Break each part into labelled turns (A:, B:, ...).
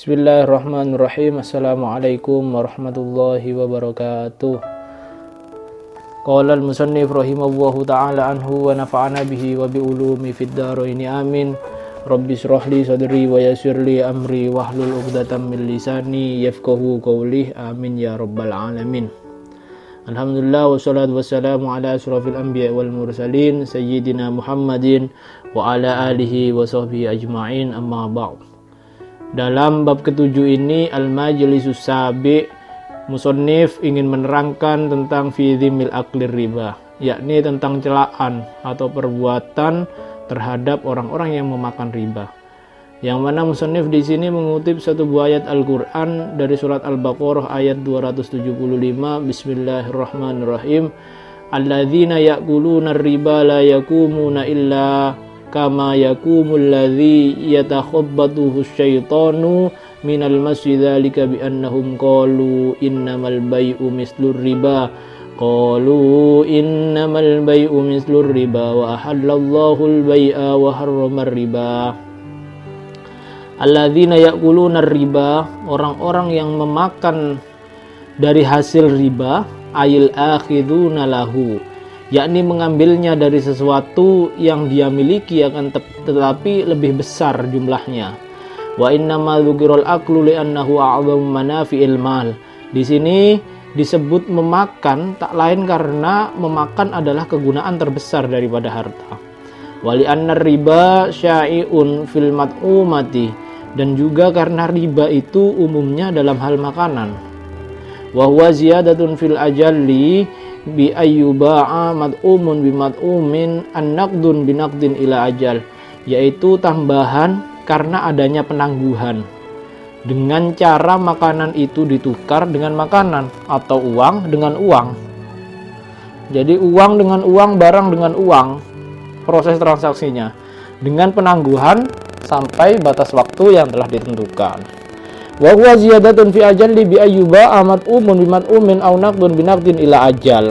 A: Bismillahirrahmanirrahim. Assalamualaikum warahmatullahi wabarakatuh. Qala al-musannif rahimahullahu ta'ala anhu wa nafa'ana bihi wa bi ulumi fid dharaini amin. Rabbi shrah li sadri wa yassir li amri wahlul 'uqdatam min lisani yafqahu qawli amin ya rabbal alamin. Alhamdulillah wassalatu wassalamu ala asyrafil anbiya wal mursalin sayyidina Muhammadin wa ala alihi wa sahbihi ajma'in, amma ba'd. Dalam bab ketujuh ini al-majlisus sabi, musannif ingin menerangkan tentang fi dzimil aklir riba, yakni tentang celaan atau perbuatan terhadap orang-orang yang memakan riba. Yang mana musannif di sini mengutip satu buah ayat Al-Qur'an dari surat Al-Baqarah ayat 275. Bismillahirrahmanirrahim. Alladzina ya'kuluna ar-riba la yakumuna illa kama yakumul ladzi yatakhabbathu asyaitanu minal masyi dzalika bi annahum qalu innamal bai'u mislur riba wa ahallallahu al-bai'a wa harramar riba. Alladzina ya'kuluna riba, orang-orang yang memakan dari hasil riba, ayil akhiduna lahu, yakni mengambilnya dari sesuatu yang dia miliki akan tetapi lebih besar jumlahnya. Wa innama dzukirul aklu li'annahu a'dhamu manafi'il mal. Di sini disebut memakan tak lain karena memakan adalah kegunaan terbesar daripada harta. Wa li'annar riba syai'un fil mat'umati, dan juga karena riba itu umumnya dalam hal makanan. Wa huwa ziyadatun fil ajalli bi ayyuba'a mad'umun bi mad'umin an-naqdun bi naqdin ila ajal, yaitu tambahan karena adanya penangguhan dengan cara makanan itu ditukar dengan makanan atau uang dengan uang. Jadi uang dengan uang, barang dengan uang, proses transaksinya dengan penangguhan sampai batas waktu yang telah ditentukan. Wa huwa ziyadatun fi ajalli bi ayyuba amat'umun bi mat'umin aw naqdun bi naqdin ila ajal.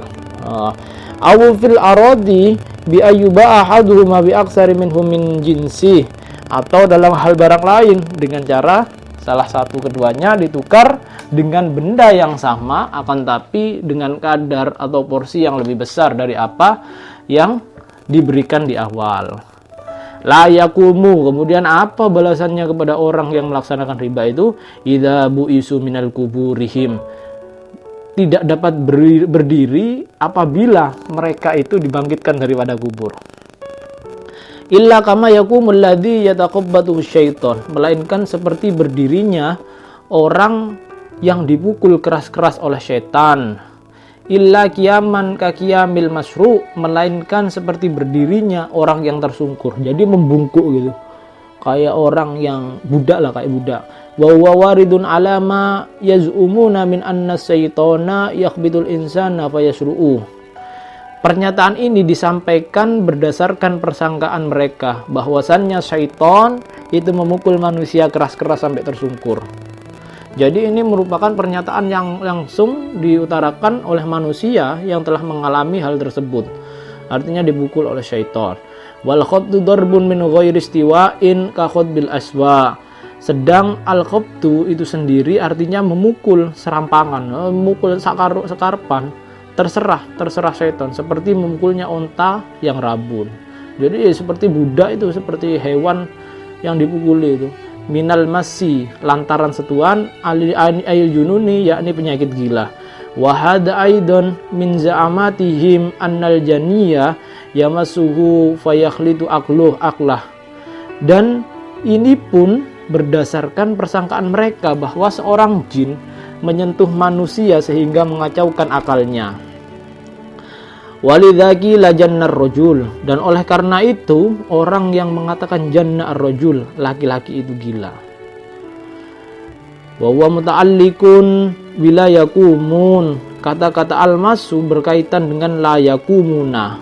A: Aw fil aradi bi ayyuba ahaduhuma bi aksari minhum min jinsi, atau dalam hal barang lain dengan cara salah satu keduanya ditukar dengan benda yang sama akan tapi dengan kadar atau porsi yang lebih besar dari apa yang diberikan di awal. La yakumu, kemudian apa balasannya kepada orang yang melaksanakan riba itu? Idza bu'isu minal kuburihim, tidak dapat berdiri apabila mereka itu dibangkitkan daripada kubur. Illa kama yakumul ladzi yatakhabbathu syaiton, melainkan seperti berdirinya orang yang dipukul keras-keras oleh setan. Illa kiaman kakiyamil masru, melainkan seperti berdirinya orang yang tersungkur, jadi membungkuk gitu, kayak orang yang budak lah, kayak budak. Wa huwa waridun alama yaz'umuna min anna syaitana yakhbitul insana fayasru'u. Pernyataan ini disampaikan berdasarkan persangkaan mereka bahwasannya syaitan itu memukul manusia keras-keras sampai tersungkur. Jadi ini merupakan pernyataan yang langsung diutarakan oleh manusia yang telah mengalami hal tersebut. Artinya dipukul oleh syaitan. Wal khabtu darbun min ghairi istiwa'in ka khadbil aswa. Sedang al-khabtu itu sendiri artinya memukul serampangan, memukul sekarpan, terserah syaitan, seperti memukulnya onta yang rabun. Jadi seperti budak itu, seperti hewan yang dipukuli itu. Minal masi, lantaran setuan, ayil jununi, yakni penyakit gila. Wahada aidon min za'amatihim annal janiya yamasuhu fayakhlitu aklah. Dan ini pun berdasarkan persangkaan mereka bahwa seorang jin menyentuh manusia sehingga mengacaukan akalnya. Walidzaki la jannar rajul, dan oleh karena itu orang yang mengatakan janna ar-rajul, laki-laki itu gila. Wa huwa muta'alliqun bila yakumun, kata-kata al-masu berkaitan dengan la yakumuna,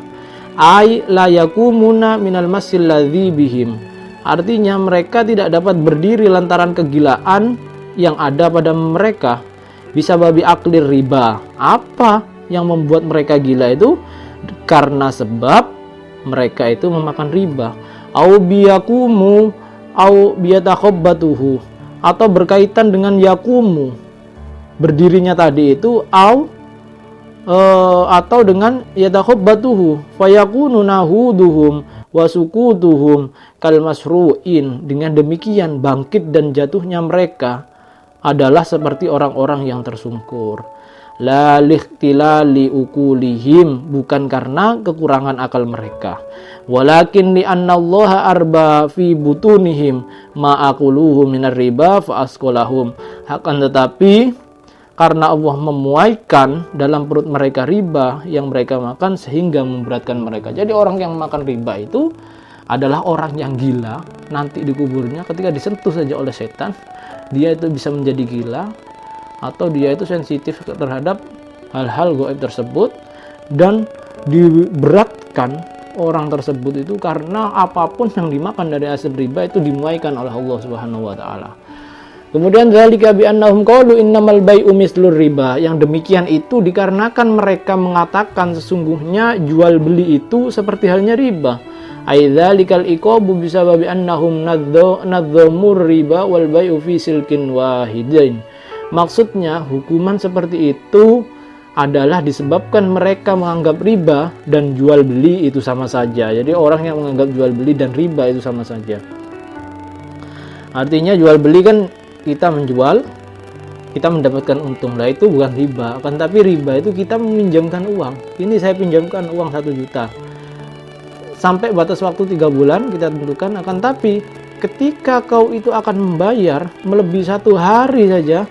A: ay la yakumuna minal masil ladzi bihim, artinya mereka tidak dapat berdiri lantaran kegilaan yang ada pada mereka. Bisa babi aklir riba, apa yang membuat mereka gila itu? Karena sebab mereka itu memakan riba. Au biyakumu au biyatakhabbatuhu, atau berkaitan dengan yakumu, berdirinya tadi itu, atau dengan yatakhabbatuhu fayakunu nahuduhum wasukutuhum kal masru'in. Dengan demikian bangkit dan jatuhnya mereka adalah seperti orang-orang yang tersungkur. La likhtilali ukulihim, bukan karena kekurangan akal mereka, walakin li annallaha arba fi butunihim ma aquluhu minar riba fa asqalahum. Akan tetapi karena Allah memuaikan dalam perut mereka riba yang mereka makan sehingga memberatkan mereka. Jadi orang yang makan riba itu adalah orang yang gila. Nanti di kuburnya ketika disentuh saja oleh setan, dia itu bisa menjadi gila, atau dia itu sensitif terhadap hal-hal gaib tersebut, dan diberatkan orang tersebut itu karena apapun yang dimakan dari hasil riba itu dimuaikan oleh Allah Subhanahu wa taala. Kemudian dzalika bi annahum qalu innamal bai'u mislur riba. Yang demikian itu dikarenakan mereka mengatakan sesungguhnya jual beli itu seperti halnya riba. Aidzalikal iqabu bisababi annahum nadzamur riba wal bai'u fi silkin wahidain. Maksudnya hukuman seperti itu adalah disebabkan mereka menganggap riba dan jual beli itu sama saja. Jadi orang yang menganggap jual beli dan riba itu sama saja. Artinya jual beli kan kita menjual, kita mendapatkan untung. Lah itu bukan riba. Kan tapi riba itu kita meminjamkan uang. Ini saya pinjamkan uang 1 juta. Sampai batas waktu 3 bulan kita tentukan. Akan tapi ketika kau itu akan membayar melebihi 1 hari saja,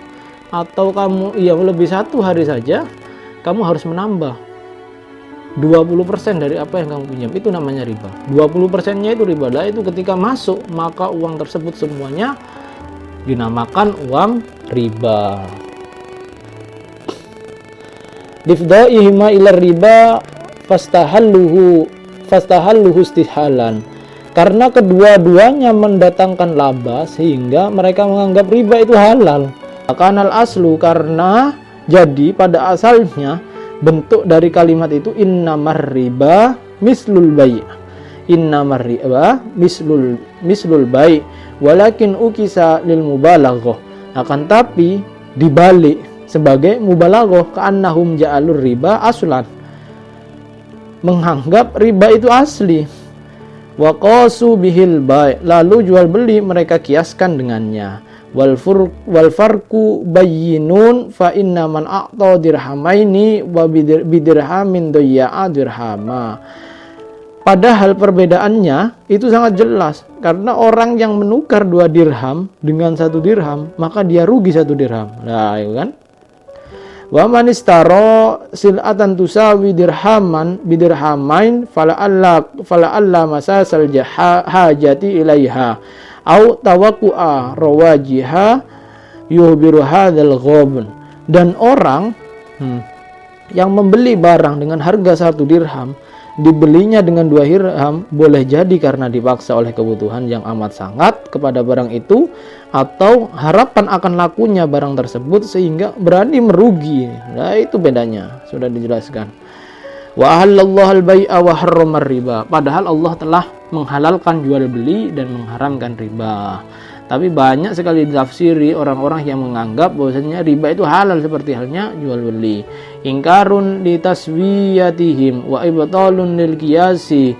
A: atau kamu melebihi 1 hari saja, kamu harus menambah 20% dari apa yang kamu pinjam. Itu namanya riba. 20%-nya itu riba. Lah itu ketika masuk, maka uang tersebut semuanya dinamakan uang riba. Difdaihima ila riba fastahalluhu istihalan. Karena kedua-duanya mendatangkan laba sehingga mereka menganggap riba itu halal. Kanal aslu, karena jadi pada asalnya bentuk dari kalimat itu innamar riba mislul bai'. Innamar riba mislul bai' walakin ukisa lil mubalaghah. Akan tapi dibalik sebagai mubalaghah, ka'annahum ja'alur riba aslan, menganggap riba itu asli. Wa qasu bihil bai', lalu jual beli mereka kiaskan dengannya. Wal farqu bayyinun fa inna man a'ta dirhamaini wa bidirhamin dayya'a dirhama. Padahal perbedaannya itu sangat jelas, karena orang yang menukar 2 dirham dengan 1 dirham, maka dia rugi 1 dirham. Nah, itu kan. Wa man istara sil'atan tusawi dirhaman bidirhamain fala alla masasal hajati ilaiha au tawaqqa rawajiha yuhbiru hadzal ghabn. Dan orang yang membeli barang dengan harga 1 dirham dibelinya dengan 2 dirham, boleh jadi karena dipaksa oleh kebutuhan yang amat sangat kepada barang itu, atau harapan akan lakunya barang tersebut sehingga berani merugi. Nah itu bedanya, sudah dijelaskan. Wa ahallallahu al-bai'a wa harramar riba. Padahal Allah telah menghalalkan jual beli dan mengharamkan riba. Tapi banyak sekali ditafsiri orang-orang yang menganggap bahwasanya riba itu halal seperti halnya jual beli. Ingkarun li taswiyatihim wa ibtalun lil qiyasi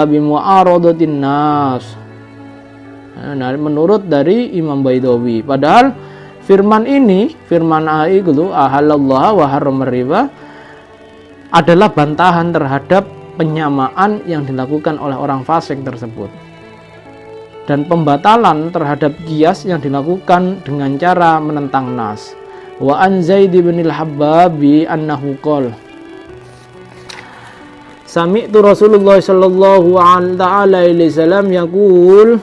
A: bi mu'aradatin nas. Nah, menurut dari Imam Baidawi, padahal firman ini, firman itu ahallallahu wa harramar riba, adalah bantahan terhadap penyamaan yang dilakukan oleh orang fasik tersebut, dan pembatalan terhadap qiyas yang dilakukan dengan cara menentang nas. Wa an Zaid bin al-Habbabi annahu qala sami'tu Rasulullah sallallahu alaihi wasallam yaqul,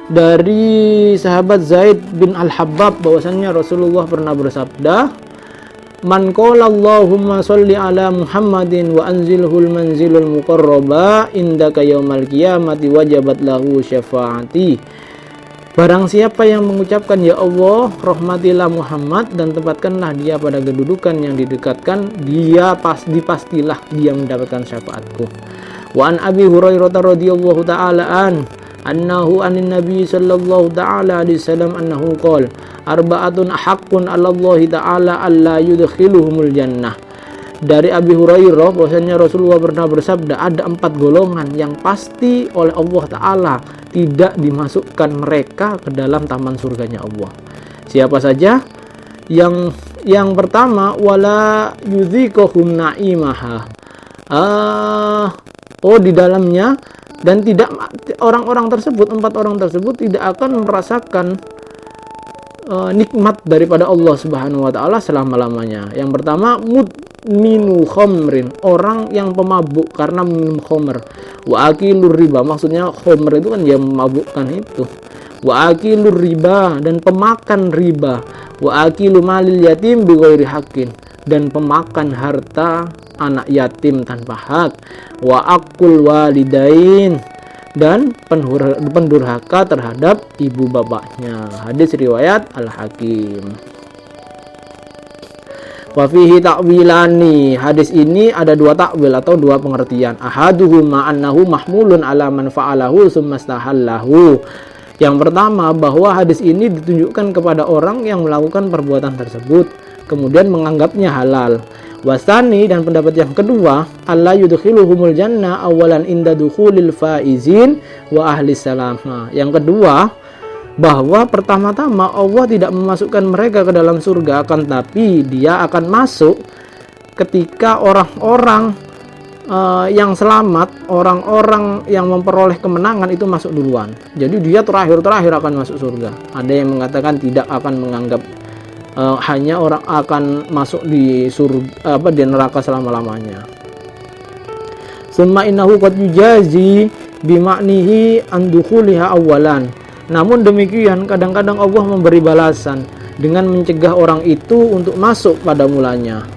A: dari sahabat Zaid bin al-Habbab bahwasannya Rasulullah pernah bersabda, man qala Allahumma sholli ala Muhammadin wa anzilhul manzilul muqarraba indaka yaumal qiyamati wajabat lahu syafaati. Barang siapa yang mengucapkan ya Allah rahmatilah Muhammad dan tempatkanlah dia pada kedudukan yang didekatkan, dia pastilah dia mendapatkan syafaatku. Wa an Abi Hurairah radhiyallahu taala an annahu anin nabi sallallahu ta'ala alaihi wasallam annahu qala arba'atun haqqun 'ala Allah ta'ala alla yudkhiluhumul jannah. Dari Abi Hurairah bahwasanya Rasulullah pernah bersabda, ada 4 golongan yang pasti oleh Allah Ta'ala tidak dimasukkan mereka ke dalam taman surganya Allah. Siapa saja? Yang pertama, wala yudhikuhum na'imaha. Di dalamnya, dan tidak orang-orang tersebut, 4 orang tersebut tidak akan merasakan nikmat daripada Allah Subhanahu wa taala selama-lamanya. Yang pertama, mudminu khamrin, orang yang pemabuk karena minum khamr. Wa akilur riba, maksudnya khamr itu kan yang memabukkan itu. Wa akilur riba, dan pemakan riba. Wa akilu malil yatim bighairi haqqin, dan pemakan harta anak yatim tanpa hak. Wa aqul walidain, dan pendurhaka terhadap ibu bapaknya. Hadis riwayat Al-Hakim. Wa fihi ta'wilani, hadis ini ada 2 takwil atau 2 pengertian. Ahaduhuma annahu mahmulun ala man fa'alahu summa istahallahu. Yang pertama, bahwa hadis ini ditunjukkan kepada orang yang melakukan perbuatan tersebut kemudian menganggapnya halal. Wasani, dan pendapat yang kedua, alla yudkhiluhumul jannah awalan inda dukhulil faizin wa ahli salama. Yang kedua, bahwa pertama-tama Allah tidak memasukkan mereka ke dalam surga, akan tapi dia akan masuk ketika orang-orang yang selamat, orang-orang yang memperoleh kemenangan itu masuk duluan. Jadi dia terakhir akan masuk surga. Ada yang mengatakan tidak akan menganggap hanya orang akan masuk di surga, di neraka selama-lamanya. Summa innahu qad yujazi bima'nihi an dukhuliha awalan. Namun demikian, kadang-kadang Allah memberi balasan dengan mencegah orang itu untuk masuk pada mulanya.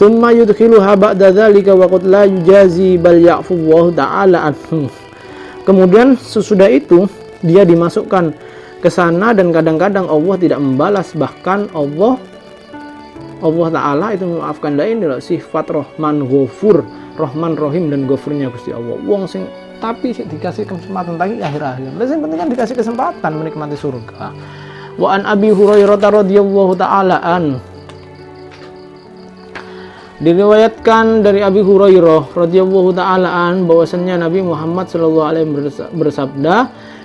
A: Summa yudkhiluha ba'da dzalika wa qad la yujazi bal ya'fu Allah ta'ala anhu. Kemudian sesudah itu dia dimasukkan ke sana, dan kadang-kadang Allah tidak membalas, bahkan Allah Ta'ala itu memaafkan. Lain adalah sifat Rahman Ghafur, Rahman Rahim dan Ghafurnya Gusti Allah. Tapi dikasih kesempatan lagi akhir-akhir. Yang penting kan dikasih kesempatan menikmati surga. Wa an Abi Hurairah radhiyallahu ta'ala an, diriwayatkan dari Abi Hurairah radhiyallahu ta'ala an bahwasannya Nabi Muhammad sallallahu alaihi wasallam bersabda,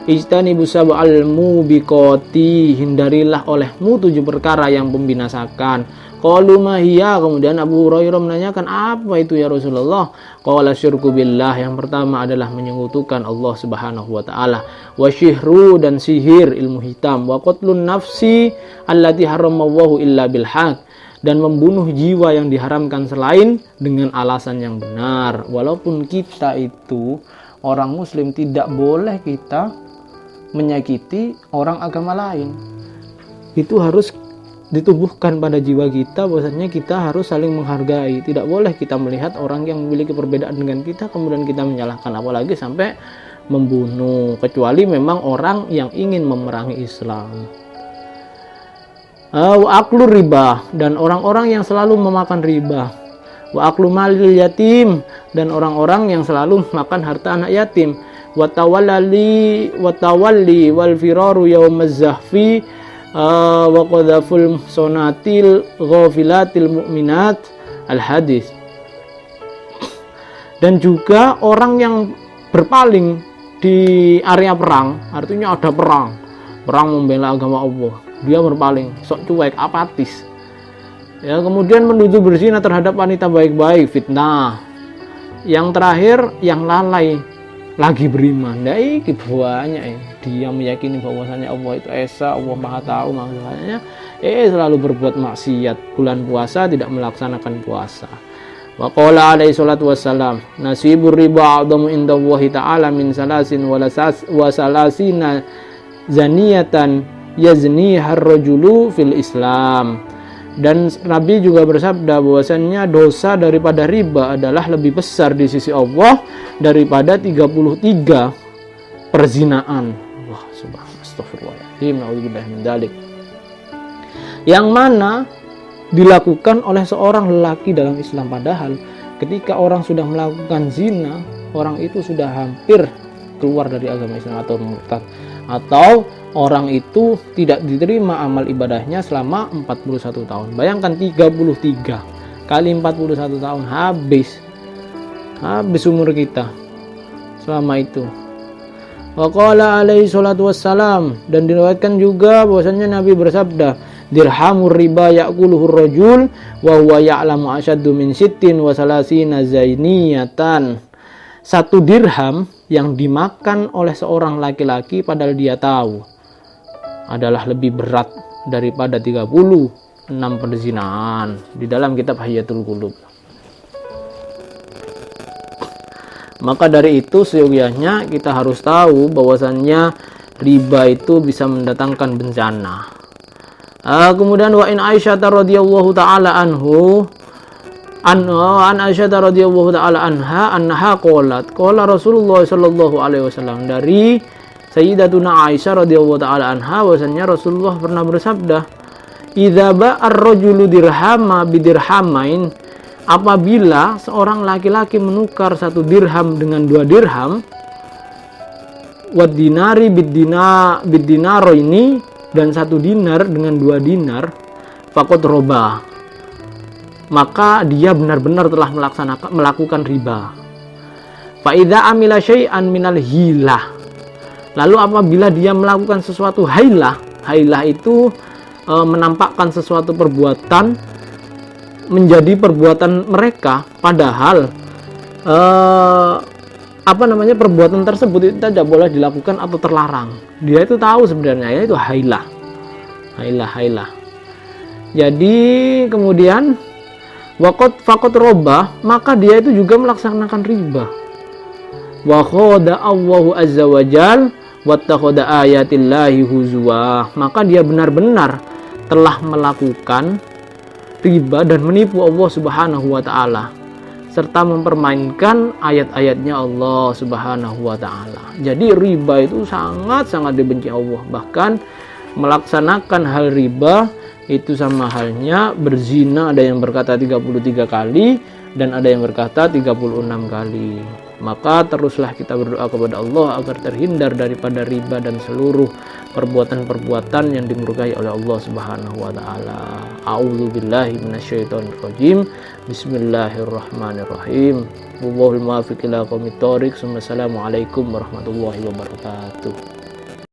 A: ijtanibu sab'al mubiqati, hindarilah olehmu 7 perkara yang membinasakan. Qalu ma hiya, kemudian Abu Hurairah menanyakan, apa itu ya Rasulullah? Qala syirku billah, yang pertama adalah menyekutukan Allah Subhanahu wa taala, wa syihru, dan sihir, ilmu hitam, wa qatlun nafsi allati haramallahu illa bil haq, dan membunuh jiwa yang diharamkan selain dengan alasan yang benar. Walaupun kita itu orang muslim, tidak boleh kita menyakiti orang agama lain. Itu harus ditubuhkan pada jiwa kita bahwasanya kita harus saling menghargai. Tidak boleh kita melihat orang yang memiliki perbedaan dengan kita kemudian kita menyalahkan, apalagi sampai membunuh, kecuali memang orang yang ingin memerangi Islam. Wa aklu riba, dan orang-orang yang selalu memakan riba. Wa aklu malil yatim, dan orang-orang yang selalu makan harta anak yatim. Wa tawalli wal firaru yaumaz zahfi wa qadhaful sonatil ghafilatil mu'minat. Al-hadis. Dan juga orang yang berpaling di area perang, artinya ada perang membela agama Allah, dia berpaling, sok cuek, apatis. Ya, kemudian menuju berzina terhadap wanita baik-baik, fitnah. Yang terakhir, yang lalai lagi beriman. Nah, ini banyak ya. Dia meyakini bahwasanya Allah itu esa, Allah Maha Tahu, makanya selalu berbuat maksiat. Bulan puasa tidak melaksanakan puasa. Wa qala alaihi salatu wassalam, nasibur riba a'dhamu indallahi ta'ala min salasin wa salasina zaniyatan yaznihar rajulu fil Islam. Dan Nabi juga bersabda bahwasannya dosa daripada riba adalah lebih besar di sisi Allah daripada 33 perzinaan. Wah, subhanallah, astagfirullahaladzim, na'udzubillah min dzalik. Yang mana dilakukan oleh seorang lelaki dalam Islam, padahal ketika orang sudah melakukan zina, orang itu sudah hampir keluar dari agama Islam atau murtad, atau orang itu tidak diterima amal ibadahnya selama 41 tahun. Bayangkan 33 kali 41 tahun, habis umur kita selama itu. Wa qala alaihi salatu wassalam, dan diriwayatkan juga bahwasanya Nabi bersabda, dirhamur riba ya'kuluhur rajul wa huwa ya'lamu asyaddu min sittin wa salasina zainiyatan. 1 dirham yang dimakan oleh seorang laki-laki padahal dia tahu adalah lebih berat daripada 36 perzinahan, di dalam kitab Hayatul Qulub. Maka dari itu seyogyanya kita harus tahu bahwasannya riba itu bisa mendatangkan bencana. Kemudian wa in Aisyah radhiyallahu taala anhu an Aisyah radhiyallahu taala anha qalat qala Rasulullah sallallahu alaihi wasallam, dari Sayyidatuna Aisyah radhiyallahu taala anha bahwasanya Rasulullah pernah bersabda, idza ba'ar rajulu dirhama bidirhamain, apabila seorang laki-laki menukar 1 dirham dengan 2 dirham, wad dinari bid-dinaro ini, dan 1 dinar dengan 2 dinar, faqad roba, maka dia benar-benar telah melakukan riba. Fa idza amila syai'an minal hilah, lalu apabila dia melakukan sesuatu hailah itu menampakkan sesuatu perbuatan menjadi perbuatan mereka, padahal perbuatan tersebut itu tidak boleh dilakukan atau terlarang. Dia itu tahu sebenarnya itu hailah. Jadi kemudian faqad roba, maka dia itu juga melaksanakan riba. Wa khada Allahu azza wajal wattakhadha ayatillahi huzwa, maka dia benar-benar telah melakukan riba dan menipu Allah Subhanahu wa taala serta mempermainkan ayat-ayatnya Allah Subhanahu wa taala. Jadi riba itu sangat-sangat dibenci Allah. Bahkan melaksanakan hal riba itu sama halnya berzina, ada yang berkata 33 kali dan ada yang berkata 36 kali. Maka teruslah kita berdoa kepada Allah agar terhindar daripada riba dan seluruh perbuatan-perbuatan yang dimurkai oleh Allah Subhanahu wa taala. A'udzubillahi minasyaitonir rajim. Bismillahirrahmanirrahim. Wallahul muwaffiq ila aqwamit thoriq. Wassalamualaikum warahmatullahi wabarakatuh.